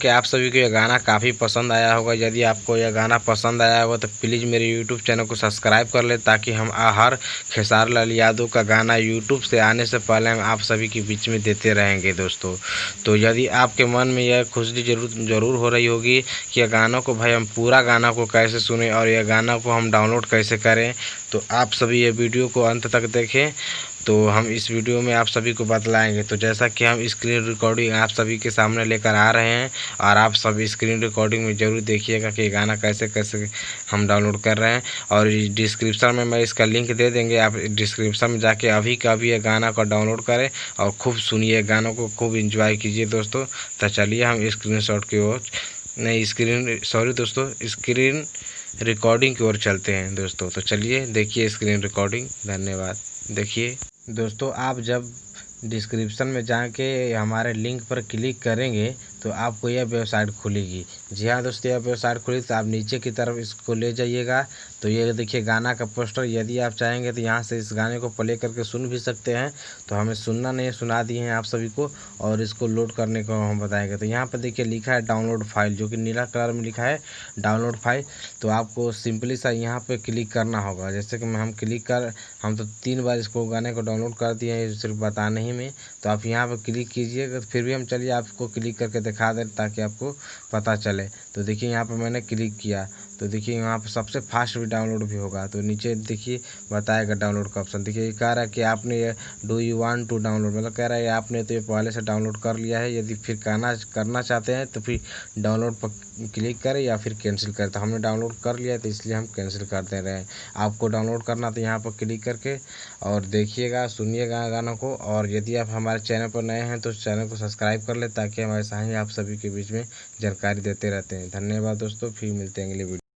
कि आप सभी को यह गाना काफ़ी पसंद आया होगा। यदि आपको यह गाना पसंद आया होगा तो प्लीज़ मेरे यूट्यूब चैनल को सब्सक्राइब कर ले, ताकि हम हर खेसारी लाल यादव का गाना यूट्यूब से आने से पहले हम आप सभी के बीच में देते रहेंगे दोस्तों। तो यदि आपके मन में यह खुशी ज़रूर हो रही होगी कि यह गानों को भाई हम पूरा गाना को कैसे सुने और यह गाना को हम डाउनलोड कैसे करें, तो आप सभी ये वीडियो को अंत तक देखें। तो हम इस वीडियो में आप सभी को बतलाएंगे। तो जैसा कि हम स्क्रीन रिकॉर्डिंग आप सभी के सामने लेकर आ रहे हैं, और आप सभी स्क्रीन रिकॉर्डिंग में ज़रूर देखिएगा कि गाना कैसे कैसे हम डाउनलोड कर रहे हैं। और डिस्क्रिप्शन में मैं इसका लिंक दे देंगे, आप डिस्क्रिप्शन में जाके अभी का अभी ये गाना को डाउनलोड करें और खूब सुनिए, गानों को खूब इंजॉय कीजिए दोस्तों। तो चलिए हम स्क्रीन रिकॉर्डिंग की ओर चलते हैं दोस्तों। तो चलिए देखिए स्क्रीन रिकॉर्डिंग। धन्यवाद। देखिए दोस्तों, आप जब डिस्क्रिप्शन में जाके हमारे लिंक पर क्लिक करेंगे तो आपको यह वेबसाइट खुलेगी। जी हाँ दोस्तों, यह वेबसाइट खुली तो आप नीचे की तरफ इसको ले जाइएगा। तो ये देखिए गाना का पोस्टर। यदि आप चाहेंगे तो यहाँ से इस गाने को प्ले करके सुन भी सकते हैं। तो हमें सुनना नहीं, सुना दिए हैं आप सभी को, और इसको लोड करने को हम बताएंगे। तो यहाँ पर देखिए लिखा है डाउनलोड फाइल, जो कि नीला कलर में लिखा है डाउनलोड फाइल। तो आपको सिंपली सा यहाँ पे क्लिक करना होगा। जैसे कि हम तो 3 बार इसको गाने को डाउनलोड कर दिए हैं सिर्फ बताने ही में। तो आप यहाँ पर क्लिक कीजिएगा। फिर भी हम चलिए आपको क्लिक करके दिखा दें ताकि आपको पता चले। तो देखिए यहाँ पर मैंने क्लिक किया, तो देखिए यहाँ पर सबसे फास्ट भी डाउनलोड भी होगा। तो नीचे देखिए बताएगा डाउनलोड का ऑप्शन। देखिए ये कह रहा है कि आपने ये do you want to download, मतलब कह रहा है आपने तो ये पहले से डाउनलोड कर लिया है। यदि फिर करना चाहते हैं तो फिर डाउनलोड पर क्लिक करें या फिर कैंसिल करें। तो हमने डाउनलोड कर लिया है तो इसलिए हम कैंसिल कर दे रहे हैं। आपको डाउनलोड करना तो यहाँ पर क्लिक करके और देखिएगा, सुनिएगा गानों को। और यदि आप हमारे चैनल पर नए हैं तो चैनल को सब्सक्राइब कर ले, ताकि हम ऐसा ही आप सभी के बीच में जानकारी देते रहते हैं। धन्यवाद दोस्तों, फिर मिलते हैं अगले वीडियो।